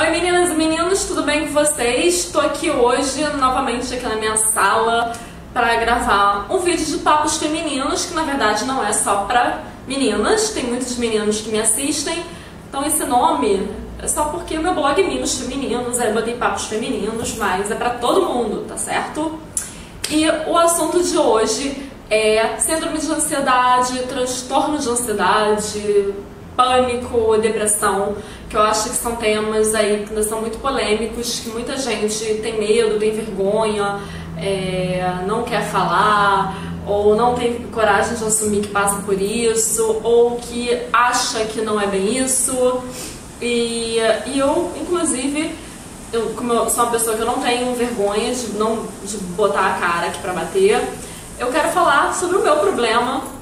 Oi meninas e meninos, tudo bem com vocês? Estou aqui hoje, novamente aqui na minha sala, para gravar um vídeo de papos femininos, que na verdade não é só para meninas, tem muitos meninos que me assistem, então esse nome é só porque o meu blog é Mimos Femininos, aí eu botei papos femininos, mas é para todo mundo, tá certo? E o assunto de hoje é síndrome de ansiedade, transtorno de ansiedade, pânico, depressão, que eu acho que são temas aí que ainda são muito polêmicos, que muita gente tem medo, tem vergonha, não quer falar, ou não tem coragem de assumir que passa por isso, ou que acha que não é bem isso. E eu, inclusive, como eu sou uma pessoa que eu não tenho vergonha de botar a cara aqui pra bater, eu quero falar sobre o meu problema,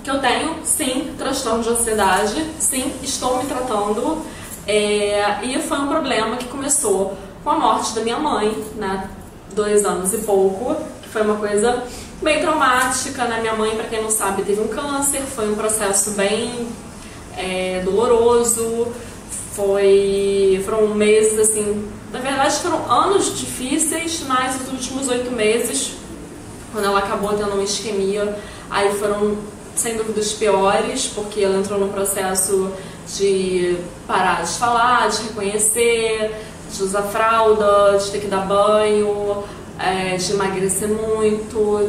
que eu tenho, sim, transtorno de ansiedade, sim, estou me tratando, e foi um problema que começou com a morte da minha mãe, né, 2 anos e pouco, que foi uma coisa bem traumática, né, minha mãe, pra quem não sabe, teve um câncer, foi um processo bem doloroso, foram meses, assim, na verdade foram anos difíceis, mas os últimos 8 meses, quando ela acabou tendo uma isquemia, aí foram sem dúvidas piores, porque ela entrou num processo de parar de falar, de reconhecer, de usar fralda, de ter que dar banho, de emagrecer muito,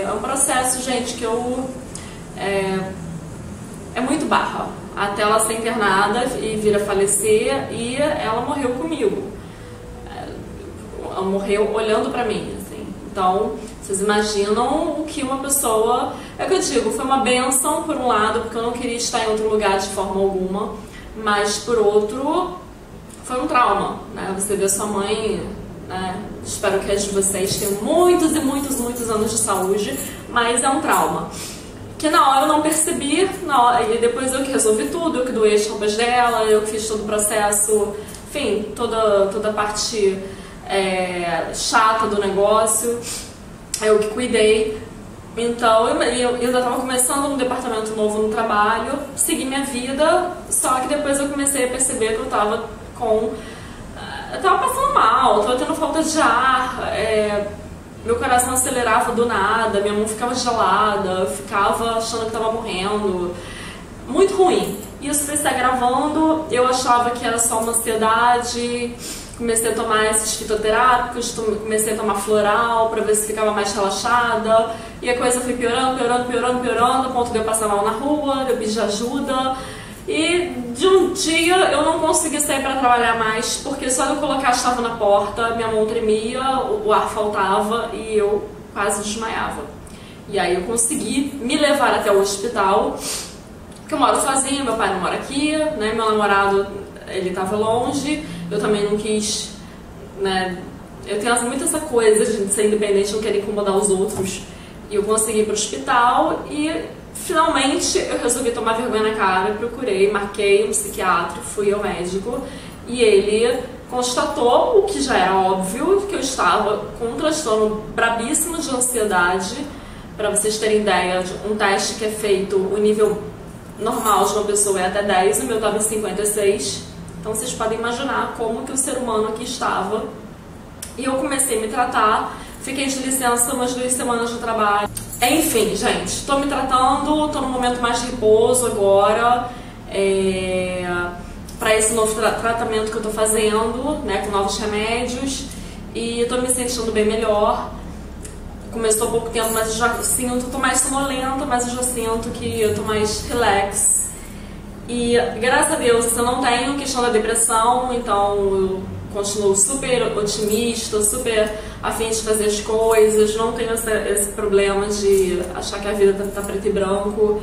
é um processo, gente, que é muito barra, até ela ser internada e vir a falecer, e ela morreu comigo, ela morreu olhando pra mim, assim. Então vocês imaginam o que uma pessoa... É o que eu digo, foi uma benção por um lado, porque eu não queria estar em outro lugar de forma alguma, mas por outro, foi um trauma, né? Você vê sua mãe, né? Espero que as de vocês tenham muitos e muitos, muitos anos de saúde, mas é um trauma. Que na hora eu não percebi, e depois eu que resolvi tudo, eu que doei as roupas dela, eu que fiz todo o processo, enfim, toda a parte chata do negócio. Eu que cuidei, então eu ainda estava começando um departamento novo no trabalho, segui minha vida, só que depois eu comecei a perceber que eu estava passando mal, estava tendo falta de ar, meu coração acelerava do nada, minha mão ficava gelada, eu ficava achando que estava morrendo, muito ruim. Isso foi se agravando, eu achava que era só uma ansiedade. Comecei a tomar esses fitoterápicos, comecei a tomar floral para ver se ficava mais relaxada. E a coisa foi piorando, piorando, piorando, piorando, a ponto de eu passar mal na rua, eu pedir ajuda. E de um dia eu não consegui sair para trabalhar mais, porque só de eu colocar a chave na porta, minha mão tremia, o ar faltava e eu quase desmaiava. E aí eu consegui me levar até o hospital, porque eu moro sozinha, meu pai não mora aqui, né, meu namorado, ele estava longe. Eu também não quis, né, eu tenho muito essa coisa de ser independente, não querer incomodar os outros. E eu consegui ir pro hospital e finalmente eu resolvi tomar vergonha na cara, procurei, marquei um psiquiatra, fui ao médico e ele constatou, o que já era óbvio, que eu estava com um transtorno brabíssimo de ansiedade. Para vocês terem ideia, um teste que é feito, o nível normal de uma pessoa é até 10, o meu estava em 56. Então vocês podem imaginar como que o ser humano aqui estava. E eu comecei a me tratar, fiquei de licença umas 2 semanas de trabalho. Enfim, gente, estou me tratando, estou num momento mais de repouso agora, para esse novo tratamento que eu estou fazendo, né, com novos remédios. E estou me sentindo bem melhor. Começou há pouco tempo, mas eu já sinto, estou mais sonolenta, mas eu já sinto que eu estou mais relax. E graças a Deus eu não tenho questão da depressão, então eu continuo super otimista, super afim de fazer as coisas, não tenho esse problema de achar que a vida tá preto e branco.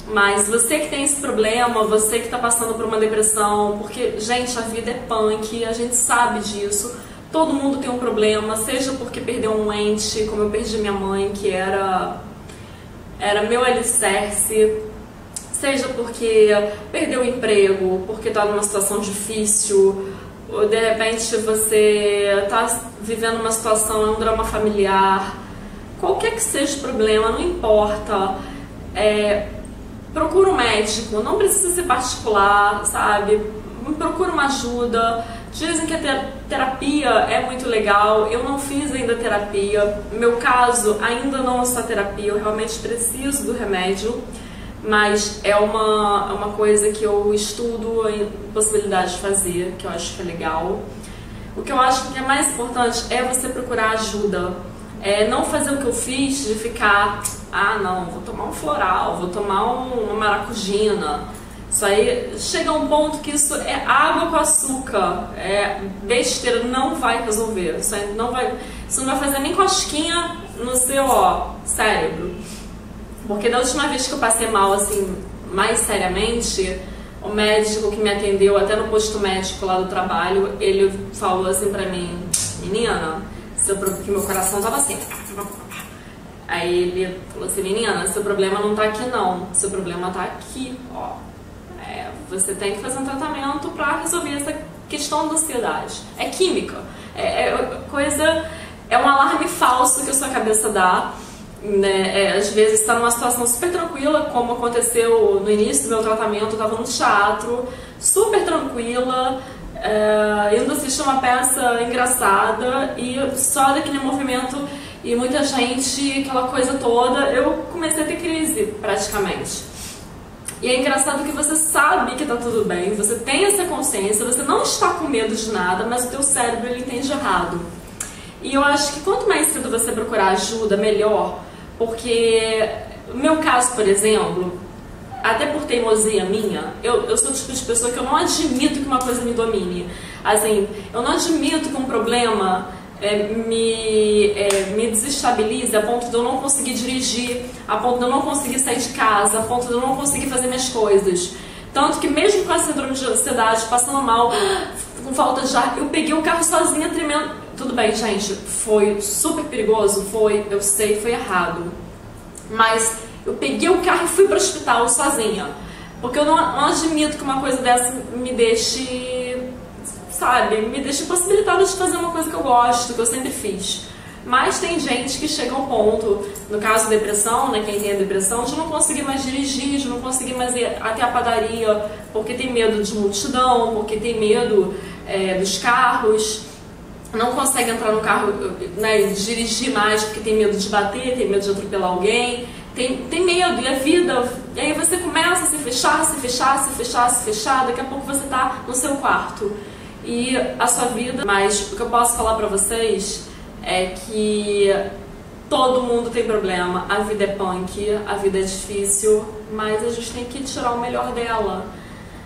Mas você que tem esse problema, você que está passando por uma depressão, porque, gente, a vida é punk, a gente sabe disso, todo mundo tem um problema, seja porque perdeu um ente, como eu perdi minha mãe, que era meu alicerce, seja porque perdeu o emprego, porque está numa situação difícil, ou de repente você está vivendo uma situação, um drama familiar, qualquer que seja o problema, não importa, procura um médico, não precisa ser particular, sabe? procura uma ajuda. Dizem que a terapia é muito legal, eu não fiz ainda terapia, no meu caso ainda não está terapia, eu realmente preciso do remédio, mas é uma coisa que eu estudo a possibilidade de fazer, que eu acho que é legal. O que eu acho que é mais importante é você procurar ajuda, não fazer o que eu fiz de ficar, não, vou tomar um floral, vou tomar uma maracujina. Isso aí chega a um ponto que isso é água com açúcar, besteira, não vai resolver, isso não vai fazer nem cosquinha no seu cérebro. Porque da última vez que eu passei mal assim, mais seriamente, o médico que me atendeu até no posto médico lá do trabalho, ele falou assim pra mim, menina, que meu coração tava assim. Aí ele falou assim, menina, seu problema não tá aqui não, seu problema tá aqui, você tem que fazer um tratamento para resolver essa questão da ansiedade. É química, é um alarme falso que a sua cabeça dá, né? Às vezes está numa situação super tranquila, como aconteceu no início do meu tratamento, eu estava no teatro, super tranquila, indo assistir uma peça engraçada e só daquele movimento e muita gente, aquela coisa toda, eu comecei a ter crise praticamente. E é engraçado que você sabe que tá tudo bem, você tem essa consciência, você não está com medo de nada, mas o teu cérebro ele entende errado. E eu acho que quanto mais cedo você procurar ajuda, melhor, porque no meu caso, por exemplo, até por teimosia minha, eu sou o tipo de pessoa que eu não admito que uma coisa me domine. Assim, eu não admito que um problema me desestabilize a ponto de eu não conseguir dirigir, a ponto de eu não conseguir sair de casa, a ponto de eu não conseguir fazer minhas coisas. Tanto que mesmo com a síndrome de ansiedade, passando mal, com falta de ar, eu peguei o carro sozinha, tremendo. Tudo bem, gente, foi super perigoso, eu sei, foi errado. Mas eu peguei o carro e fui para o hospital sozinha. Porque eu não admito que uma coisa dessa me deixe... me deixa impossibilitada de fazer uma coisa que eu gosto, que eu sempre fiz. Mas tem gente que chega ao ponto, no caso da depressão, né, quem tem a depressão, de não conseguir mais dirigir, de não conseguir mais ir até a padaria, porque tem medo de multidão, porque tem medo dos carros, não consegue entrar no carro, né, e dirigir mais porque tem medo de bater, tem medo de atropelar alguém, tem medo, e a vida, e aí você começa a se fechar, se fechar, se fechar, se fechar, daqui a pouco você está no seu quarto. E a sua vida, mas o que eu posso falar pra vocês é que todo mundo tem problema, a vida é punk, a vida é difícil, mas a gente tem que tirar o melhor dela.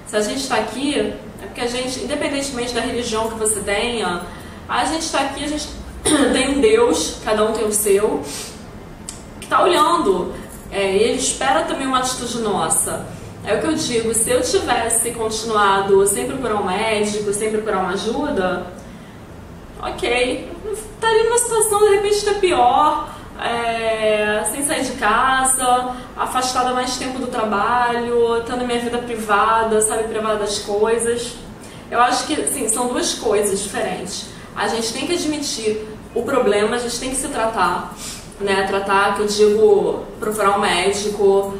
Se a gente está aqui, é porque a gente, independentemente da religião que você tenha, a gente está aqui, a gente tem um Deus, cada um tem o seu, que está olhando, e ele espera também uma atitude nossa. É o que eu digo, se eu tivesse continuado sem procurar um médico, sem procurar uma ajuda, ok, estaria numa situação de repente até pior, sem sair de casa, afastada mais tempo do trabalho, tendo minha vida privada, privada das coisas. Eu acho que, sim, são duas coisas diferentes. A gente tem que admitir o problema, a gente tem que se tratar, né? Tratar, que eu digo, procurar um médico,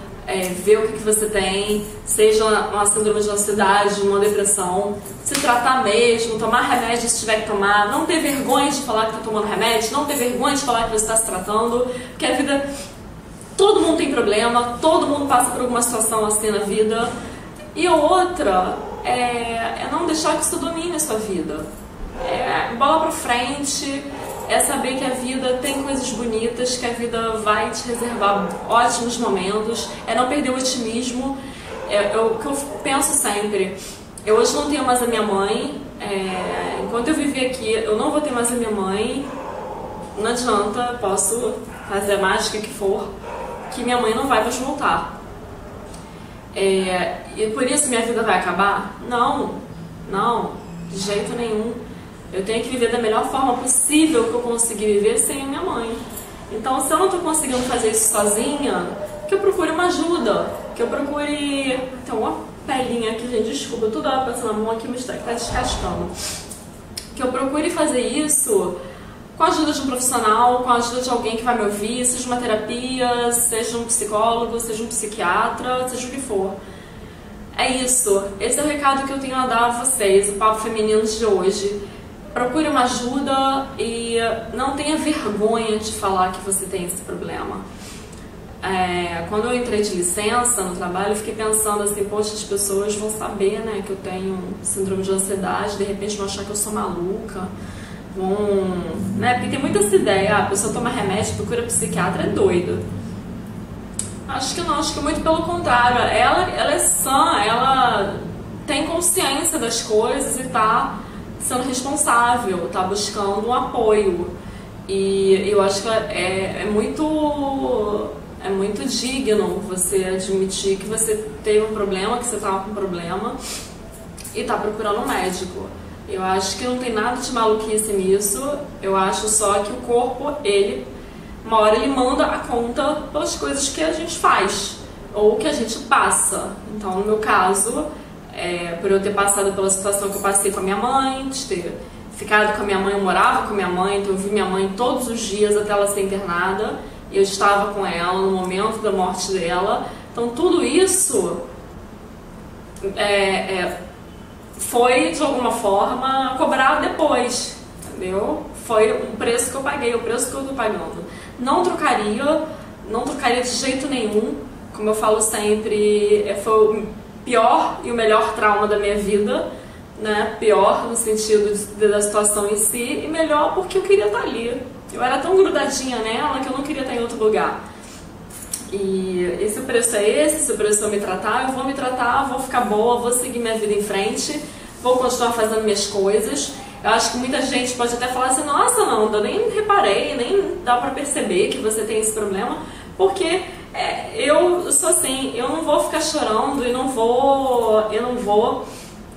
ver o que você tem, seja uma síndrome de ansiedade, uma depressão, se tratar mesmo, tomar remédio se tiver que tomar, não ter vergonha de falar que está tomando remédio, não ter vergonha de falar que você está se tratando, porque a vida, todo mundo tem problema, todo mundo passa por alguma situação assim na vida. E a outra é não deixar que isso domine a sua vida. Bola pra frente, saber que a vida tem coisas bonitas, que a vida vai te reservar ótimos momentos, não perder o otimismo. O que eu penso sempre, eu hoje não tenho mais a minha mãe, enquanto eu viver aqui eu não vou ter mais a minha mãe, não adianta, posso fazer a mágica que for, que minha mãe não vai mais voltar. E por isso minha vida vai acabar? Não, de jeito nenhum. Eu tenho que viver da melhor forma possível que eu conseguir viver sem a minha mãe. Então, se eu não estou conseguindo fazer isso sozinha, que eu procure uma ajuda, que eu procure... Tem uma pelinha aqui, gente, desculpa, toda hora passando a mão aqui, mas está descascando. Que eu procure fazer isso com a ajuda de um profissional, com a ajuda de alguém que vai me ouvir, seja uma terapia, seja um psicólogo, seja um psiquiatra, seja o que for. é isso. Esse é o recado que eu tenho a dar a vocês, o Papo Feminino de hoje. Procure uma ajuda e não tenha vergonha de falar que você tem esse problema. Quando eu entrei de licença no trabalho, eu fiquei pensando assim, poxa, as pessoas vão saber, né, que eu tenho síndrome de ansiedade, de repente vão achar que eu sou maluca, né, porque tem muita essa ideia, a pessoa toma remédio, procura psiquiatra, é doida. Acho que não, acho que muito pelo contrário, ela é sã, ela tem consciência das coisas e tá sendo responsável, tá buscando um apoio. E eu acho que é muito digno você admitir que você teve um problema, que você estava com um problema e tá procurando um médico. Eu acho que não tem nada de maluquice nisso, eu acho só que o corpo, uma hora ele manda a conta pelas coisas que a gente faz ou que a gente passa. Então, no meu caso, por eu ter passado pela situação que eu passei com a minha mãe, de ter ficado com a minha mãe, eu morava com a minha mãe, então eu vi minha mãe todos os dias até ela ser internada. Eu estava com ela no momento da morte dela. Então tudo isso foi de alguma forma cobrado depois, entendeu? Foi um preço que eu paguei, o preço que eu estou pagando. Não trocaria de jeito nenhum. Como eu falo sempre, foi o pior e o melhor trauma da minha vida, né? Pior no sentido da situação em si, e melhor porque eu queria estar ali. Eu era tão grudadinha nela que eu não queria estar em outro lugar. E esse preço é esse, se o preço é eu me tratar, eu vou me tratar, vou ficar boa, vou seguir minha vida em frente, vou continuar fazendo minhas coisas. Eu acho que muita gente pode até falar assim, nossa, Nanda, eu nem reparei, nem dá pra perceber que você tem esse problema, porque eu sou assim, eu não vou ficar chorando e não vou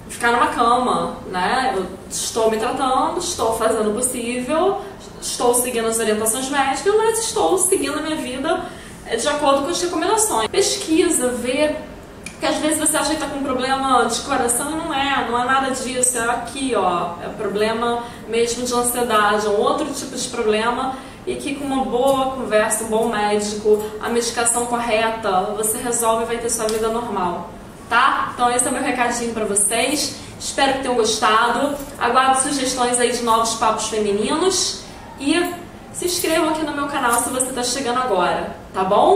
ficar numa cama, né? Eu estou me tratando, estou fazendo o possível, estou seguindo as orientações médicas, mas estou seguindo a minha vida de acordo com as recomendações. Pesquisa, vê, porque às vezes você acha que está com um problema de coração e não é nada disso, é aqui, ó, é problema mesmo de ansiedade, é um outro tipo de problema e que com uma boa conversa, um bom médico, a medicação correta, você resolve e vai ter sua vida normal. Tá? Então esse é o meu recadinho pra vocês. Espero que tenham gostado. Aguardo sugestões aí de novos papos femininos. E se inscrevam aqui no meu canal se você tá chegando agora, tá bom?